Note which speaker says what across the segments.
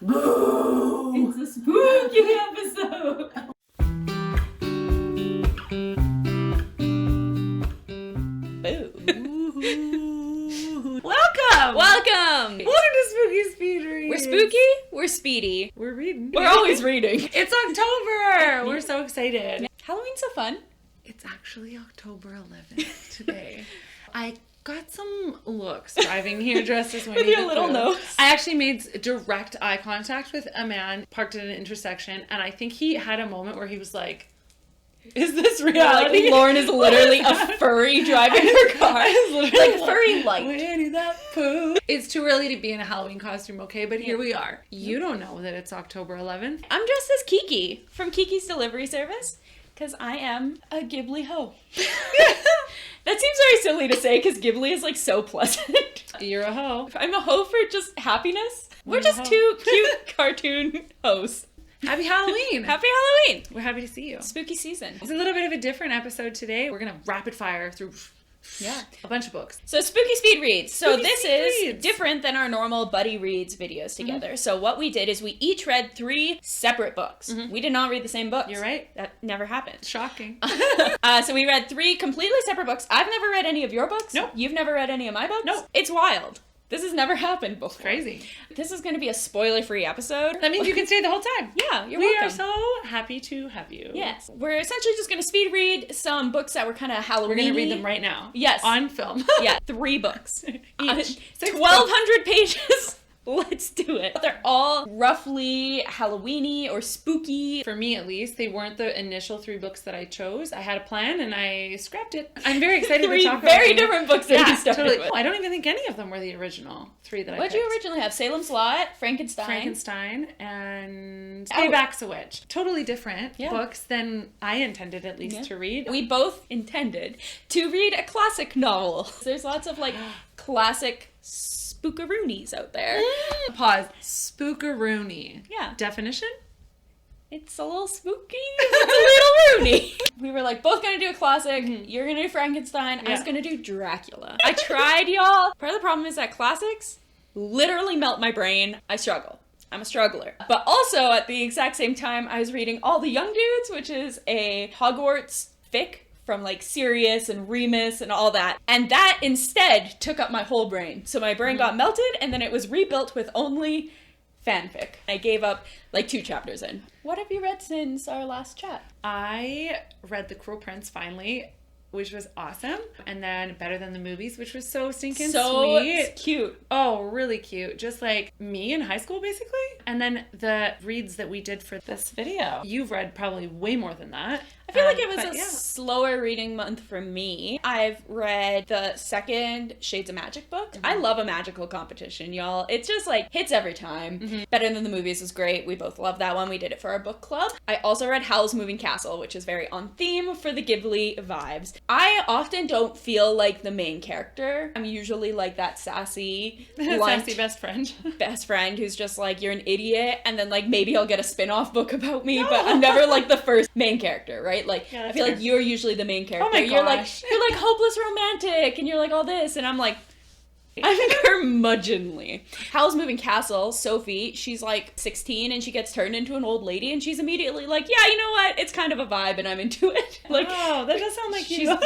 Speaker 1: Boo!
Speaker 2: It's a spooky episode.
Speaker 1: Boo. Welcome!
Speaker 2: Welcome!
Speaker 1: Welcome to Spooky Speed Reads.
Speaker 2: We're spooky, we're speedy.
Speaker 1: We're reading.
Speaker 2: We're always reading.
Speaker 1: It's October! We're so excited.
Speaker 2: Halloween's so fun.
Speaker 1: It's actually October 11th today. I got some looks driving here dressed as Winnie
Speaker 2: With your
Speaker 1: the
Speaker 2: little
Speaker 1: Pooh.
Speaker 2: nose.
Speaker 1: I actually made direct eye contact with a man parked at an intersection, and I think he had a moment where he was like, is this reality?
Speaker 2: Like Lauren is literally a furry driving her car. Like furry light.
Speaker 1: Winnie the Pooh. It's too early to be in a Halloween costume, okay? But here we are. You don't know that it's October 11th.
Speaker 2: I'm dressed as Kiki from Kiki's Delivery Service because I am a Ghibli hoe. That seems very silly to say because Ghibli is like so pleasant.
Speaker 1: You're a hoe.
Speaker 2: I'm a hoe for just happiness. We're
Speaker 1: You're a
Speaker 2: just
Speaker 1: hoe.
Speaker 2: two cute cartoon hoes.
Speaker 1: Happy Halloween.
Speaker 2: Happy Halloween.
Speaker 1: We're happy to see you.
Speaker 2: Spooky season.
Speaker 1: It's a little bit of a different episode today. We're going to rapid fire through a bunch of books.
Speaker 2: So Spooky Speed Reads. So
Speaker 1: Spooky
Speaker 2: this
Speaker 1: Speed
Speaker 2: is
Speaker 1: Reads.
Speaker 2: different than our normal Buddy Reads videos together. So what we did is we each read 3 separate books. We did not read the same books.
Speaker 1: You're right.
Speaker 2: That never happened.
Speaker 1: Shocking.
Speaker 2: So we read 3 completely separate books. I've never read any of your books.
Speaker 1: Nope.
Speaker 2: You've never read any of my books.
Speaker 1: Nope.
Speaker 2: It's wild. This has never happened before.
Speaker 1: Crazy.
Speaker 2: This is going to be a spoiler-free episode.
Speaker 1: That means you can stay the whole time.
Speaker 2: Yeah, you're
Speaker 1: We
Speaker 2: welcome.
Speaker 1: are so happy to have you.
Speaker 2: Yes. We're essentially just going to speed read some books that were kind of Halloween.
Speaker 1: We're going to read them right now.
Speaker 2: Yes.
Speaker 1: On film.
Speaker 2: Yeah, 3 books.
Speaker 1: Each. 6
Speaker 2: 1,200 pages. Let's do it. They're all roughly Halloween-y or spooky.
Speaker 1: For me, at least, they weren't the initial 3 books that I chose. I had a plan and I scrapped it. I'm very excited to
Speaker 2: 3
Speaker 1: talk about
Speaker 2: very
Speaker 1: them.
Speaker 2: different books that
Speaker 1: Yeah,
Speaker 2: we started
Speaker 1: totally.
Speaker 2: with.
Speaker 1: I don't even think any of them were the original 3 that I
Speaker 2: What
Speaker 1: picked.
Speaker 2: did you originally have? Salem's Lot,
Speaker 1: Frankenstein and
Speaker 2: Oh.
Speaker 1: Payback's a Witch. Totally different
Speaker 2: Yeah.
Speaker 1: books than I intended at least
Speaker 2: Yeah.
Speaker 1: to read.
Speaker 2: We both intended to read a classic novel. There's lots of like classic spookaroonies out there.
Speaker 1: Pause. Spookaroony.
Speaker 2: Yeah.
Speaker 1: Definition?
Speaker 2: It's a little spooky, it's a little roony. We were like, both gonna do a classic. You're gonna do Frankenstein. I was
Speaker 1: Yeah.
Speaker 2: gonna do Dracula. I tried, y'all. Part of the problem is that classics literally melt my brain. I struggle. I'm a struggler. But also, at the exact same time, I was reading All the Young Dudes, which is a Hogwarts fic from like Sirius and Remus and all that. And that instead took up my whole brain. So my brain got melted and then it was rebuilt with only fanfic. I gave up like 2 chapters in. What have you read since our last chat?
Speaker 1: I read The Cruel Prince finally, which was awesome. And then Better Than the Movies, which was so stinking
Speaker 2: So
Speaker 1: sweet.
Speaker 2: cute.
Speaker 1: Oh, really cute. Just like me in high school, basically. And then the reads that we did for this video. You've read probably way more than that.
Speaker 2: I feel like it was
Speaker 1: but
Speaker 2: a
Speaker 1: yeah.
Speaker 2: slower reading month for me. I've read the second Shades of Magic book. I love a magical competition, y'all. It's just like hits every time. Better Than the Movies is great. We both love that one. We did it for our book club. I also read Howl's Moving Castle, which is very on theme for the Ghibli vibes. I often don't feel like the main character. I'm usually like that sassy, blunt
Speaker 1: Sassy best friend.
Speaker 2: best friend who's just like, you're an idiot, and then like maybe I'll get a spin-off book about me, but I'm never like the first main character, right? Like,
Speaker 1: Yeah,
Speaker 2: I
Speaker 1: that's
Speaker 2: feel like
Speaker 1: fair.
Speaker 2: you're usually the main character.
Speaker 1: Oh my
Speaker 2: you're
Speaker 1: gosh.
Speaker 2: like hopeless romantic, and you're like all this, and I'm like, I'm curmudgeonly. Howl's Moving Castle, Sophie, she's like 16 and she gets turned into an old lady and she's immediately like, yeah, you know what? It's kind of a vibe and I'm into it. Like,
Speaker 1: Oh, that does sound like you.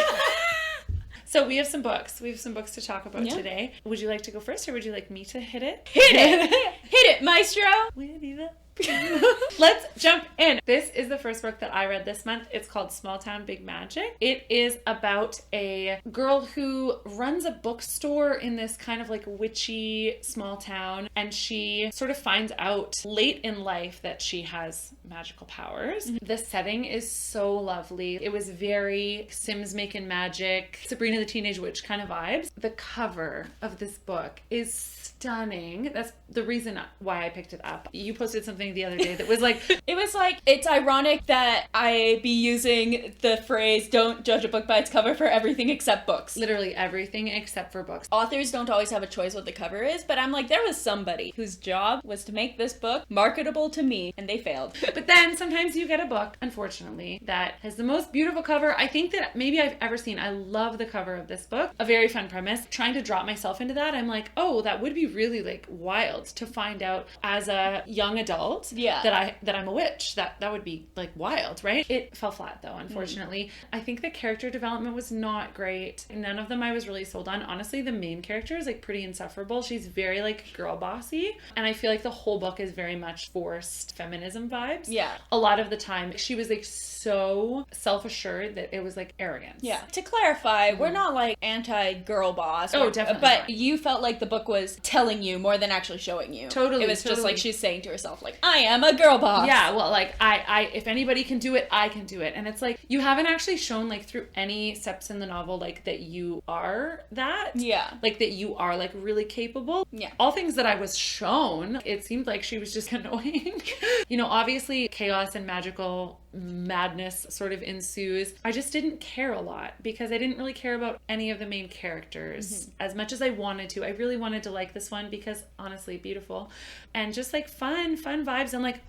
Speaker 1: So we have some books. We have some books to talk about
Speaker 2: Yeah.
Speaker 1: today. Would you like to go first or would you like me to hit it?
Speaker 2: hit it! Hit it, maestro!
Speaker 1: Winnie the Pooh. Let's jump in. This is the first book that I read this month. It's called Small Town Big Magic. It is about a girl who runs a bookstore in this kind of like witchy small town, and she sort of finds out late in life that she has magical powers. The setting is so lovely. It was very Sims Making Magic, Sabrina the Teenage Witch kind of vibes. The cover of this book is stunning. That's the reason why I picked it up. You posted something me the other day that was like...
Speaker 2: It was like, it's ironic that I be using the phrase, don't judge a book by its cover for everything except books.
Speaker 1: Literally everything except for books.
Speaker 2: Authors don't always have a choice what the cover is, but I'm like, there was somebody whose job was to make this book marketable to me, and they failed.
Speaker 1: But then sometimes you get a book, unfortunately, that has the most beautiful cover I think that maybe I've ever seen. I love the cover of this book. A very fun premise. Trying to drop myself into that, I'm like, oh, that would be really like wild to find out as a young adult that I'm a witch. That would be like wild, right? It fell flat though, unfortunately. I think the character development was not great. None of them I was really sold on. Honestly, the main character is like pretty insufferable. She's very like girl bossy, and I feel like the whole book is very much forced feminism vibes.
Speaker 2: Yeah.
Speaker 1: A lot of the time she was like so self-assured that it was like arrogance.
Speaker 2: Yeah. To clarify, we're not like anti-girl boss.
Speaker 1: Oh, definitely
Speaker 2: But
Speaker 1: not.
Speaker 2: you felt like the book was telling you more than actually showing you.
Speaker 1: Totally.
Speaker 2: It was just like she's saying to herself, like, I am a girl boss.
Speaker 1: Yeah, well, like, I if anybody can do it, I can do it. And it's like, you haven't actually shown, like, through any steps in the novel, like, that you are that.
Speaker 2: Yeah.
Speaker 1: Like, that you are, like, really capable.
Speaker 2: Yeah.
Speaker 1: All things that I was shown, it seemed like she was just annoying. You know, obviously, chaos and magical madness sort of ensues. I just didn't care a lot because I didn't really care about any of the main characters as much as I wanted to. I really wanted to like this one because honestly, beautiful and just like fun vibes and like,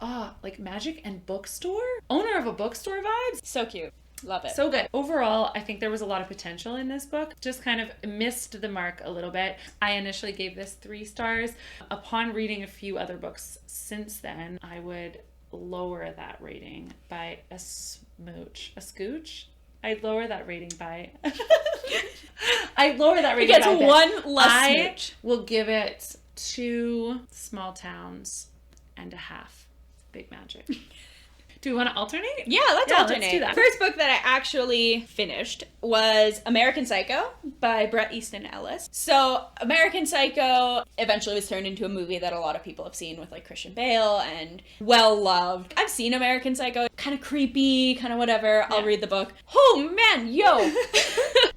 Speaker 1: like magic and bookstore, owner of a bookstore vibes.
Speaker 2: So cute. Love it.
Speaker 1: So good. Overall, I think there was a lot of potential in this book. Just kind of missed the mark a little bit. I initially gave this 3 stars. Upon reading a few other books since then, I would lower that rating by a scooch. I'd lower that rating by I'd lower that rating
Speaker 2: by
Speaker 1: by
Speaker 2: one less smooch.
Speaker 1: I will give it 2 small towns and a half big magic. Do we want to alternate?
Speaker 2: Yeah, let's alternate.
Speaker 1: Let's do that.
Speaker 2: First book that I actually finished was American Psycho by Bret, Easton, Ellis. So American Psycho eventually was turned into a movie that a lot of people have seen with like Christian Bale and well-loved. I've seen American Psycho, kind of creepy, kind of whatever. I'll read the book. Oh man, yo!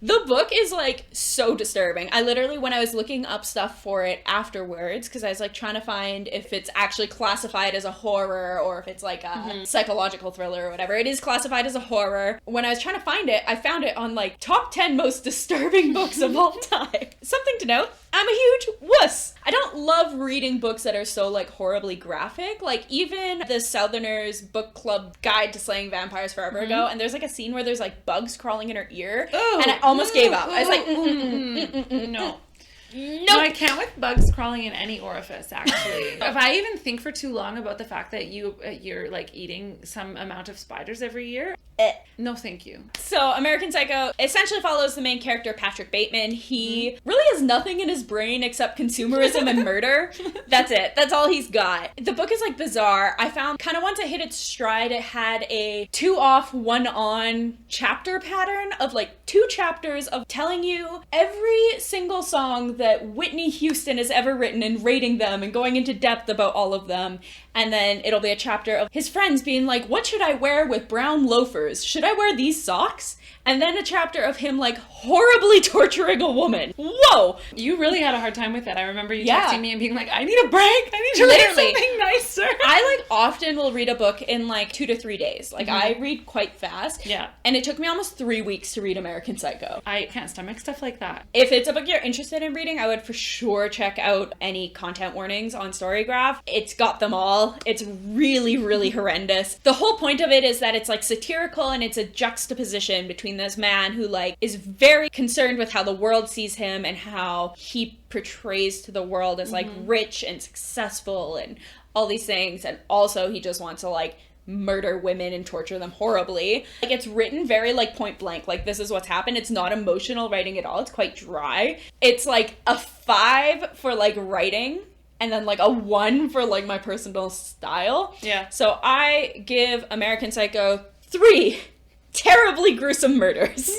Speaker 2: The book is like so disturbing. I literally, when I was looking up stuff for it afterwards, because I was like trying to find if it's actually classified as a horror or if it's like a psychological thriller or whatever. It is classified as a horror. When I was trying to find it, I found it on like top 10 most disturbing books of all time. Something to note, I'm a huge wuss. I don't love reading books that are so like horribly graphic. Like even the Southerners Book Club Guide to Slaying Vampires forever ago, and there's like a scene where there's like bugs crawling in her ear, and I almost gave up. I was like,
Speaker 1: no.
Speaker 2: Nope.
Speaker 1: No, I can't with bugs crawling in any orifice, actually. If I even think for too long about the fact that you're like eating some amount of spiders every year, no thank you.
Speaker 2: So American Psycho essentially follows the main character, Patrick Bateman. He really has nothing in his brain except consumerism and murder. That's it. That's all he's got. The book is like bizarre. I found kind of once it hit its stride, it had a 2 off, 1 on chapter pattern of like 2 chapters of telling you every single song that Whitney Houston has ever written and rating them and going into depth about all of them. And then it'll be a chapter of his friends being like, what should I wear with brown loafers? Should I wear these socks? And then a chapter of him like horribly torturing a woman. Whoa!
Speaker 1: You really had a hard time with it. I remember you texting me and being like, I need a break. I need to read something nicer.
Speaker 2: I like often will read a book in like 2 to 3 days. Like I read quite fast.
Speaker 1: Yeah.
Speaker 2: And it took me almost 3 weeks to read American Psycho.
Speaker 1: I can't stomach stuff like that.
Speaker 2: If it's a book you're interested in reading, I would for sure check out any content warnings on Storygraph. It's got them all. It's really, really horrendous. The whole point of it is that it's like satirical and it's a juxtaposition between this man who like is very concerned with how the world sees him and how he portrays to the world as like rich and successful and all these things, and also he just wants to like murder women and torture them horribly. Like it's written very like point blank, like this is what's happened. It's not emotional writing at all. It's quite dry. It's like a 5 for like writing and then like a 1 for like my personal style.
Speaker 1: Yeah.
Speaker 2: So I give American Psycho 3 terribly gruesome murders.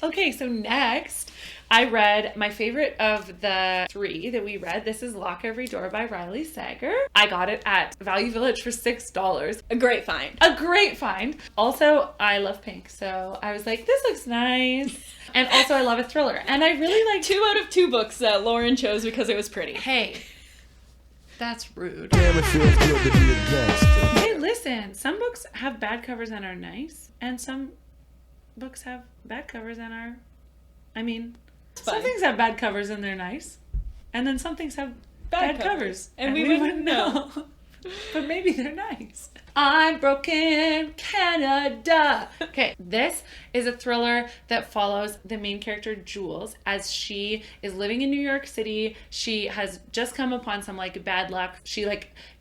Speaker 1: Okay, so next I read my favorite of the 3 that we read. This is Lock Every Door by Riley Sager. I got it at Value Village for $6.
Speaker 2: A great find.
Speaker 1: A great find. Also, I love pink, so I was like, this looks nice. And also, I love a thriller. And I really like
Speaker 2: 2 out of 2 books that Lauren chose because it was pretty.
Speaker 1: Hey, That's rude.
Speaker 3: Damn, it feels good to be a gangster.
Speaker 1: Hey, listen, some books have bad covers and are nice, and some books have bad covers and are, some things have bad covers and they're nice, and then some things have bad covers. And we wouldn't know. But maybe they're nice. I'm Broken Canada. Okay, this is a thriller that follows the main character, Jules, as she is living in New York City. She has just come upon some, bad luck. She,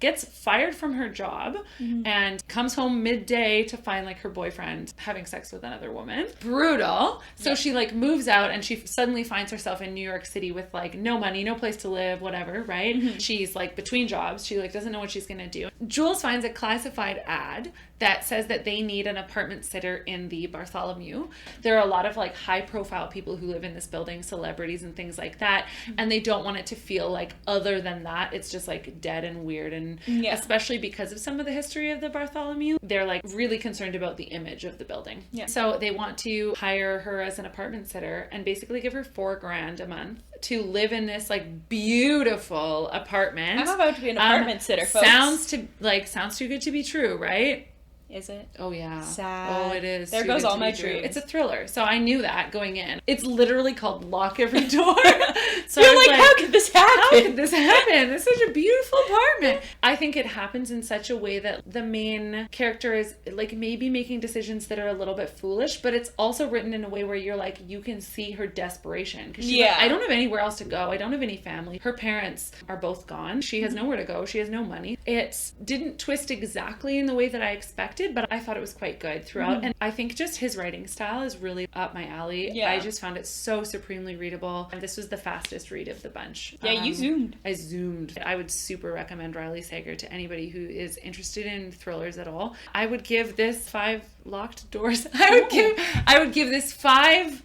Speaker 1: gets fired from her job and comes home midday to find, her boyfriend having sex with another woman. Brutal. So she, moves out and she suddenly finds herself in New York City with, no money, no place to live, whatever, right? She's, between jobs. She, doesn't know what she's going to do. Jules finds a classified ad that says that they need an apartment sitter in the Bartholomew. There are a lot of high profile people who live in this building, celebrities and things like that, and they don't want it to feel other than that it's just dead and weird, and especially because of some of the history of the Bartholomew, they're really concerned about the image of the building. So they want to hire her as an apartment sitter and basically give her $4,000 a month to live in this beautiful apartment.
Speaker 2: I'm about to be an apartment sitter, folks.
Speaker 1: Sounds too good to be true, right?
Speaker 2: Is it?
Speaker 1: Oh, yeah.
Speaker 2: Sad.
Speaker 1: Oh, it is.
Speaker 2: There goes all my dreams.
Speaker 1: It's a thriller, so I knew that going in. It's literally called Lock Every Door. So
Speaker 2: you're how could this happen?
Speaker 1: How could this happen? It's such a beautiful apartment. I think it happens in such a way that the main character is maybe making decisions that are a little bit foolish, but it's also written in a way where you're you can see her desperation. Because she's I don't have anywhere else to go. I don't have any family. Her parents are both gone. She has nowhere to go. She has no money. It didn't twist exactly in the way that I expected, but I thought it was quite good throughout. And I think just his writing style is really up my alley. Yeah. I just found it so supremely readable. And this was the fastest read of the bunch.
Speaker 2: Yeah, you zoomed.
Speaker 1: I zoomed. I would super recommend Riley Sager to anybody who is interested in thrillers at all. I would give this 5 locked doors. I would give this 5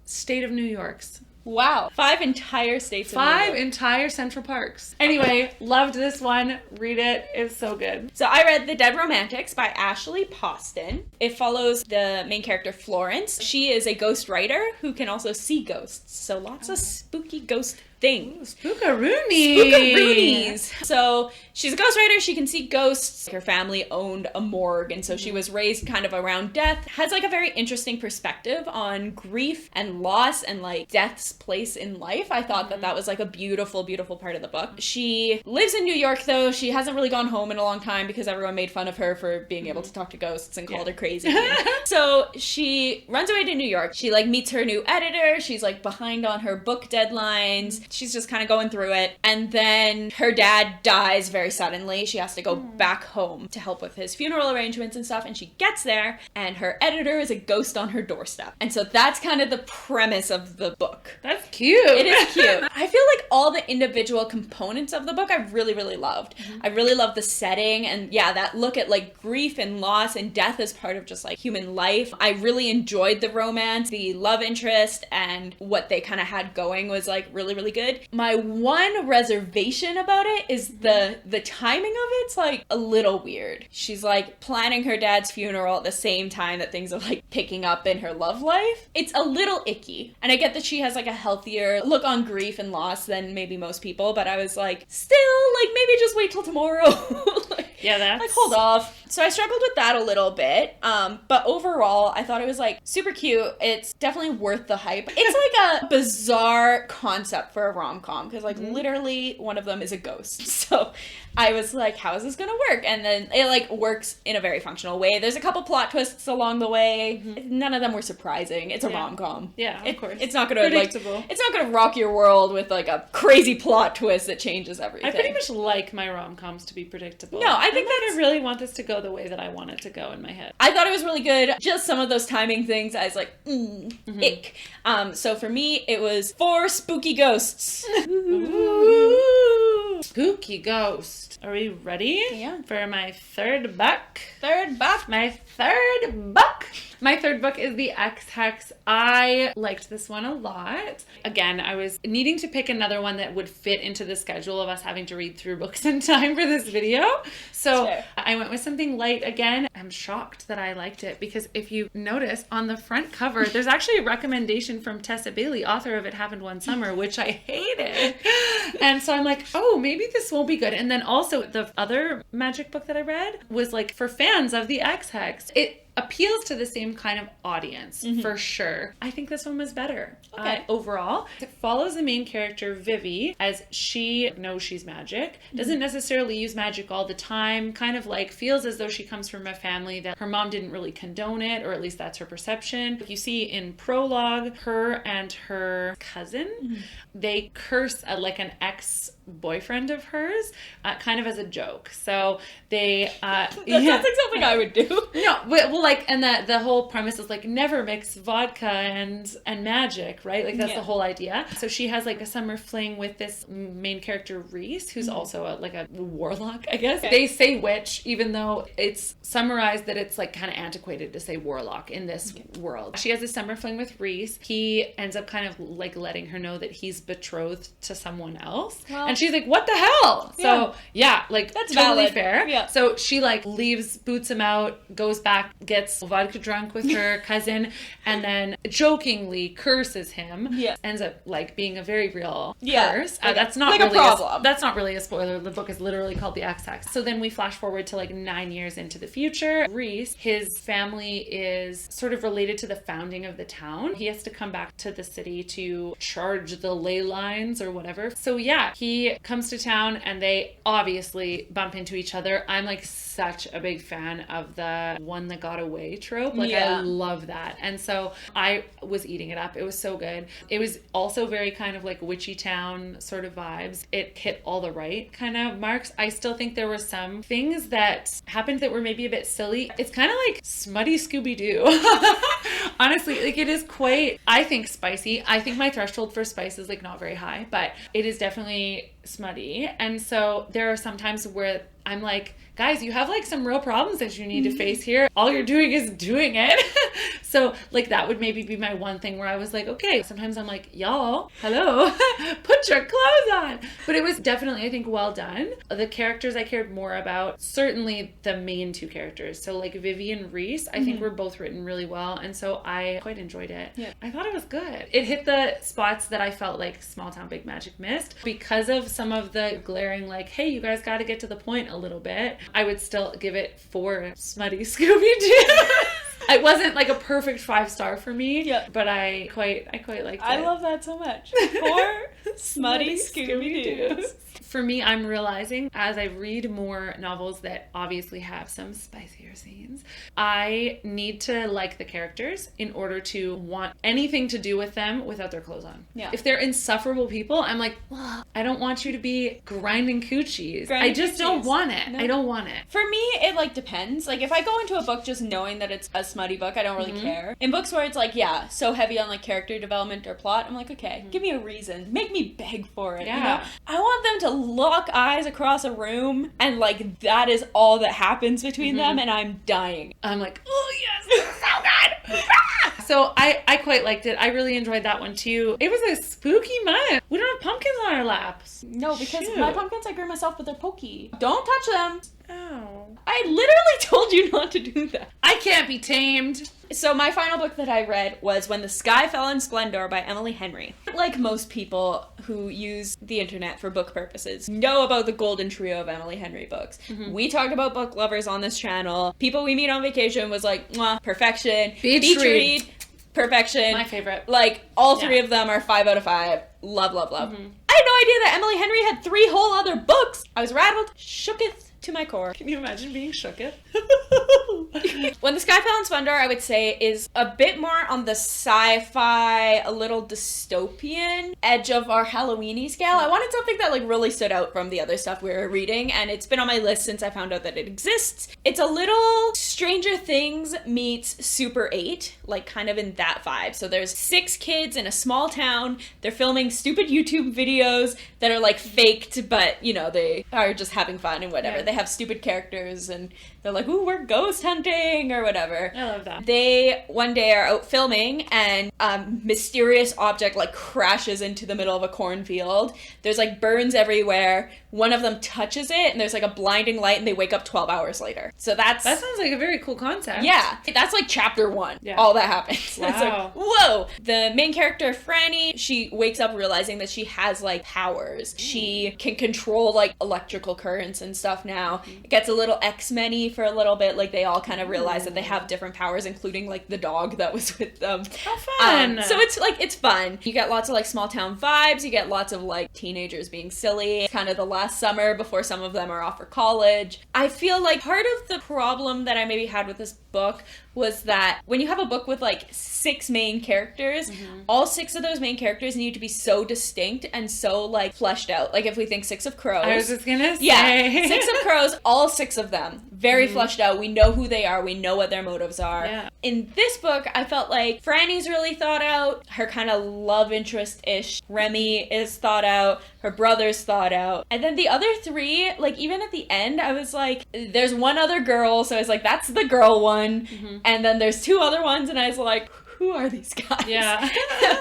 Speaker 1: state of New Yorks.
Speaker 2: Wow. 5 entire states of New York.
Speaker 1: 5 entire Central Parks. Anyway, loved this one. Read it. It's so good.
Speaker 2: So I read The Dead Romantics by Ashley Poston. It follows the main character, Florence. She is a ghost writer who can also see ghosts. So lots of spooky ghost things.
Speaker 1: Spookaroonies.
Speaker 2: Spookaroonies. So she's a ghostwriter. She can see ghosts. Her family owned a morgue, and so she was raised kind of around death. Has a very interesting perspective on grief and loss and death's place in life. I thought that was a beautiful, beautiful part of the book. She lives in New York, though. She hasn't really gone home in a long time because everyone made fun of her for being able to talk to ghosts and called her crazy. So she runs away to New York. She meets her new editor. She's behind on her book deadlines. She's just kind of going through it. And then her dad dies very suddenly. She has to go back home to help with his funeral arrangements and stuff. And she gets there, and her editor is a ghost on her doorstep. And so that's kind of the premise of the book.
Speaker 1: That's cute.
Speaker 2: It is cute. I feel all the individual components of the book I really, really loved. I really loved the setting, and that look at grief and loss and death as part of just human life. I really enjoyed the romance, the love interest, and what they kind of had going was really, really good. My one reservation about it is the timing of it's a little weird. She's planning her dad's funeral at the same time that things are picking up in her love life. It's a little icky. And I get that she has a healthier look on grief and loss than maybe most people, but I was still maybe just wait till tomorrow.
Speaker 1: That's
Speaker 2: hold off. So I struggled with that a little bit. But overall, I thought it was like super cute. It's definitely worth the hype. It's like a bizarre concept for a rom-com because like literally one of them is a ghost. So I was like, how is this gonna work? And then it like works in a very functional way. There's a couple plot twists along the way. None of them were surprising. It's a rom-com.
Speaker 1: Yeah, of course.
Speaker 2: It's not gonna it's not gonna rock your world with like a crazy plot twist that changes everything.
Speaker 1: I pretty much like my rom-coms to be predictable.
Speaker 2: No, I think
Speaker 1: I really want this to go the way that I want it to go in my head.
Speaker 2: I thought it was really good. Just some of those timing things, I was like, ick. So for me, it was 4 spooky ghosts.
Speaker 1: Ooh. Spooky ghost. Are we ready?
Speaker 2: Yeah.
Speaker 1: For my third buck?
Speaker 2: Third buck.
Speaker 1: My third buck My third book is The X-Hex. I liked this one a lot. Again, I was needing to pick another one that would fit into the schedule of us having to read through books in time for this video. So I went with something light again. I'm shocked that I liked it because if you notice on the front cover, there's actually a recommendation from Tessa Bailey, author of It Happened One Summer, which I hated. And so I'm like, oh, maybe this won't be good. And then also the other magic book that I read was like for fans of the X-Hex. It appeals to the same kind of audience, for sure. I think this one was better. Overall. It follows the main character, Vivi, as she knows she's magic, doesn't necessarily use magic all the time, kind of like feels as though she comes from a family that her mom didn't really condone it, or at least that's her perception. You see in prologue, her and her cousin, they curse like an ex-boyfriend of hers, kind of as a joke. So they...
Speaker 2: that sounds like something I would do.
Speaker 1: No, well, like, and the whole premise is like never mix vodka and magic, right? Like that's the whole idea. So she has like a summer fling with this main character Reese, who's also a warlock, I guess. They say witch, even though it's summarized that it's like kind of antiquated to say warlock in this world. She has a summer fling with Reese. He ends up kind of like letting her know that he's betrothed to someone else. Well, and she's like, what the hell? So like that's totally fair. Yeah. So she like leaves, boots him out, goes back, gets vodka drunk with her cousin, and then jokingly curses him. Ends up like being a very real curse. That's not like really a problem. That's not really a spoiler. The book is literally called The X-Hex. So then we flash forward to like 9 years into the future. Reese, his family is sort of related to the founding of the town. He has to come back to the city to charge the ley lines or whatever. So he comes to town and they obviously bump into each other. I'm like such a big fan of the one that got away trope. Like I love that. And so I was eating it up. It was so good. It was also very kind of like witchy town sort of vibes. It hit all the right kind of marks. I still think there were some things that happened that were maybe a bit silly. It's kind of like smutty Scooby-Doo. Honestly, like it is quite, I think, spicy. I think my threshold for spice is like not very high, but it is definitely smutty. And so there are some times where I'm like, guys, you have like some real problems that you need to face here. All you're doing is doing it. So like that would maybe be my one thing where I was like, okay, sometimes I'm like, y'all, hello, put your clothes on. But it was definitely, I think, well done. The characters I cared more about, certainly the main two characters. So like Vivi and Reese, I think were both written really well. And so I quite enjoyed it. Yeah. I thought it was good. It hit the spots that I felt like Small Town Big Magic missed because of some of the glaring like, hey, you guys got to get to the point a little bit. I would still give it 4 smutty Scooby-Doo. It wasn't like a perfect 5-star for me, but I quite liked it.
Speaker 2: I love that so much. 4 smutty Scooby-Doos.
Speaker 1: For me, I'm realizing as I read more novels that obviously have some spicier scenes, I need to like the characters in order to want anything to do with them without their clothes on. Yeah. If they're insufferable people, I'm like, well, I don't want you to be grinding coochies. I just don't want it. No. I don't want it.
Speaker 2: For me, it like depends. Like if I go into a book just knowing that it's a smutty book, I don't really care. In books where it's like, so heavy on like character development or plot, I'm like, okay, give me a reason. Make me beg for it. Yeah. You know? I want them to lock eyes across a room and like that is all that happens between them and I'm dying.
Speaker 1: I'm like, oh yes, this is so good. So I quite liked it. I really enjoyed that one too. It was a spooky month. We don't have pumpkins on our laps.
Speaker 2: No, because my pumpkins I grew myself, but they're pokey. Don't touch them.
Speaker 1: Oh.
Speaker 2: I literally told you not to do that.
Speaker 1: I can't be tamed.
Speaker 2: So my final book that I read was When the Sky Fell in Splendor by Emily Henry. Like most people who use the internet for book purposes know about the golden trio of Emily Henry books. We talked about book lovers on this channel. People we meet on vacation was like, mwah, perfection. Beach read, perfection.
Speaker 1: My favorite.
Speaker 2: Like all 3 of them are 5 out of 5. Love, love, love. I had no idea that Emily Henry had 3 whole other books. I was rattled, shooketh to my core.
Speaker 1: Can you imagine being shooketh?
Speaker 2: When the Sky Fell in Splendor, I would say, is a bit more on the sci-fi, a little dystopian edge of our Halloween-y scale. I wanted something that like really stood out from the other stuff we were reading, and it's been on my list since I found out that it exists. It's a little Stranger Things meets Super 8, like kind of in that vibe. So there's 6 kids in a small town. They're filming stupid YouTube videos that are like faked, but you know, they are just having fun and whatever. They have stupid characters and they're like, ooh, we're ghost hunting or whatever.
Speaker 1: I love that.
Speaker 2: They one day are out filming and a mysterious object like crashes into the middle of a cornfield. There's like burns everywhere. One of them touches it and there's like a blinding light and they wake up 12 hours later. So that
Speaker 1: sounds like a very cool concept.
Speaker 2: Yeah. That's like chapter 1.
Speaker 1: Yeah.
Speaker 2: All that happens.
Speaker 1: Wow.
Speaker 2: It's like, whoa. The main character, Franny, she wakes up realizing that she has like powers. She can control like electrical currents and stuff now. It gets a little X-Men-y for a little bit. Like they all kind of realize that they have different powers, including like the dog that was with them.
Speaker 1: How fun.
Speaker 2: So it's like, it's fun. You get lots of like small town vibes. You get lots of like teenagers being silly. It's kind of the last summer before some of them are off for college. I feel like part of the problem that I maybe had with this book was that when you have a book with like 6 main characters, all 6 of those main characters need to be so distinct and so like fleshed out. Like if we think 6 of Crows.
Speaker 1: I was just gonna say.
Speaker 2: Yeah, 6 of Crows, all 6 of them, very fleshed out. We know who they are. We know what their motives are.
Speaker 1: Yeah.
Speaker 2: In this book, I felt like Franny's really thought out. Her kind of love interest-ish. Remy is thought out. Her brother's thought out. And then the other 3, like even at the end, I was like, there's one other girl. So I was like, that's the girl one. And then there's 2 other ones. And I was like, who are these guys?
Speaker 1: Yeah.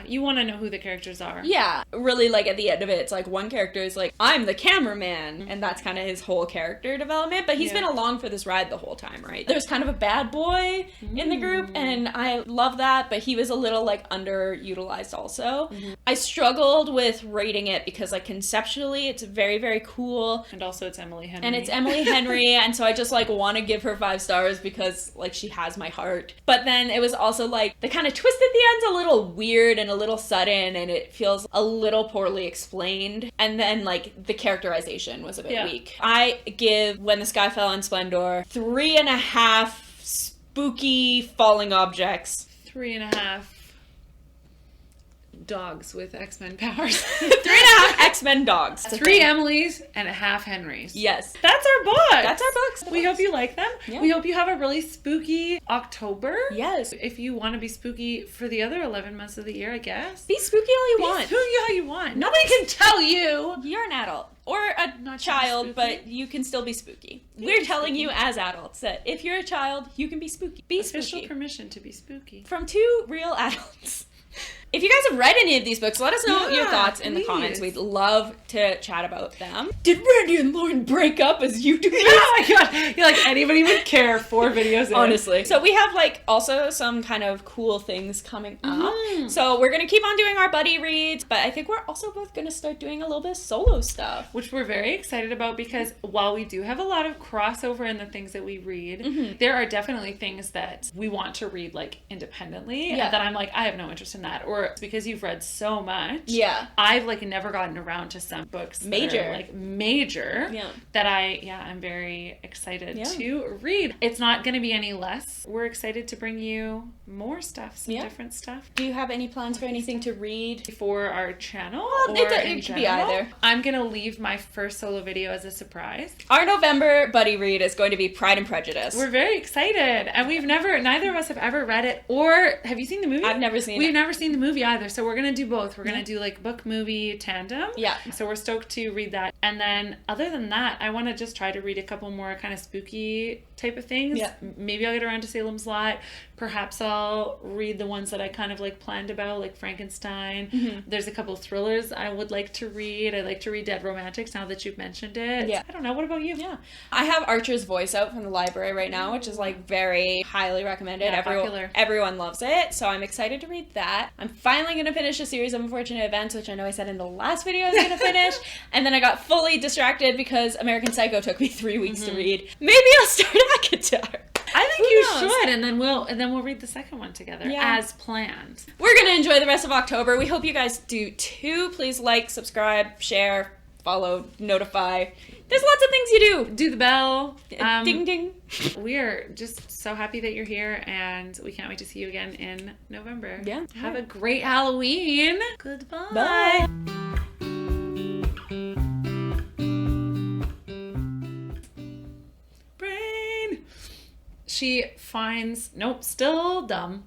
Speaker 1: You want to know who the characters are.
Speaker 2: Yeah. Really, like, at the end of it, it's like one character is like, I'm the cameraman. And that's kind of his whole character development. But he's been along for this ride the whole time, right? There's kind of a bad boy in the group. And I love that. But he was a little, like, underutilized also. I struggled with rating it because, like, conceptually, it's very, very cool.
Speaker 1: And also it's Emily Henry.
Speaker 2: And it's Emily Henry. And so I just, like, want to give her 5 stars because, like, she has my heart. But then it was also, like, the kind of twist at the end's a little weird and a little sudden, and it feels a little poorly explained. And then, like, the characterization was a bit weak. I give When the Sky Fell on Splendor 3.5 spooky falling objects.
Speaker 1: 3.5 dogs with X-Men powers.
Speaker 2: 3.5 X-Men dogs.
Speaker 1: 3 Emilys and a half Henrys.
Speaker 2: Yes.
Speaker 1: That's our book.
Speaker 2: That's our books.
Speaker 1: We hope you like them.
Speaker 2: Yeah.
Speaker 1: We hope you have a really spooky October.
Speaker 2: Yes.
Speaker 1: If you want to be spooky for the other 11 months of the year, I guess.
Speaker 2: Be spooky all you
Speaker 1: Be
Speaker 2: want.
Speaker 1: spooky all you want. Nobody can tell you.
Speaker 2: You're an adult. Or a
Speaker 1: Not
Speaker 2: child,
Speaker 1: spooky.
Speaker 2: but you can still be spooky.
Speaker 1: You
Speaker 2: We're
Speaker 1: be
Speaker 2: telling
Speaker 1: spooky.
Speaker 2: you as adults that if you're a child, you can be spooky. Be
Speaker 1: Official
Speaker 2: spooky.
Speaker 1: permission to be spooky.
Speaker 2: From 2 real adults. If you guys have read any of these books, let us know your
Speaker 1: Yeah,
Speaker 2: thoughts in the
Speaker 1: please.
Speaker 2: comments. We'd love to chat about them. Did Randy and Lauren break up as YouTubers?
Speaker 1: Oh my god. You're like, anybody would care 4 videos in.
Speaker 2: Honestly. So we have like also some kind of cool things coming up. So we're going to keep on doing our buddy reads, but I think we're also both going to start doing a little bit of solo stuff.
Speaker 1: Which we're very excited about because while we do have a lot of crossover in the things that we read, there are definitely things that we want to read like independently.
Speaker 2: Yeah.
Speaker 1: And that I'm like, I have no interest in that. Or because you've read so much.
Speaker 2: Yeah.
Speaker 1: I've like never gotten around to some books that
Speaker 2: Major.
Speaker 1: are, like major.
Speaker 2: Yeah.
Speaker 1: That I'm very excited
Speaker 2: Yeah.
Speaker 1: to read. It's not going to be any less. We're excited to bring you more stuff, some
Speaker 2: Yeah.
Speaker 1: different stuff.
Speaker 2: Do you have any plans for anything to read?
Speaker 1: For our channel,
Speaker 2: Well,
Speaker 1: or
Speaker 2: it
Speaker 1: in
Speaker 2: could be
Speaker 1: general,
Speaker 2: either.
Speaker 1: I'm gonna leave my first solo video as a surprise.
Speaker 2: Our November buddy read is going to be Pride and Prejudice.
Speaker 1: We're very excited, and neither of us have ever read it. Or have you seen the movie?
Speaker 2: I've never seen
Speaker 1: We've
Speaker 2: it.
Speaker 1: never seen the movie either, so we're gonna do both. We're gonna do like book movie tandem.
Speaker 2: Yeah.
Speaker 1: So we're stoked to read that, and then other than that, I want to just try to read a couple more kind of spooky type of things.
Speaker 2: Yeah.
Speaker 1: Maybe I'll get around to Salem's Lot. Perhaps I'll read the ones that I kind of like planned about, like Frankenstein. There's a couple thrillers I would like to read. I like to read Dead Romantics now that you've mentioned it.
Speaker 2: Yeah.
Speaker 1: I don't know. What about you?
Speaker 2: Yeah. I have Archer's Voice out from the library right now, which is like very highly recommended.
Speaker 1: Yeah, popular.
Speaker 2: Everyone loves it, so I'm excited to read that. I'm finally going to finish a series of Unfortunate Events, which I know I said in the last video I was going to finish, and then I got fully distracted because American Psycho took me 3 weeks to read. Maybe I'll start ACOTAR.
Speaker 1: I think
Speaker 2: Who
Speaker 1: you
Speaker 2: knows?
Speaker 1: should, and then we'll read the second one together as planned.
Speaker 2: We're going to enjoy the rest of October. We hope you guys do too. Please like, subscribe, share, follow, notify. There's lots of things you do.
Speaker 1: Do the bell.
Speaker 2: Ding ding.
Speaker 1: We are just so happy that you're here, and we can't wait to see you again in November.
Speaker 2: Yeah.
Speaker 1: Have a great Halloween. Goodbye.
Speaker 2: Bye.
Speaker 1: Brain. She finds... Nope, still dumb.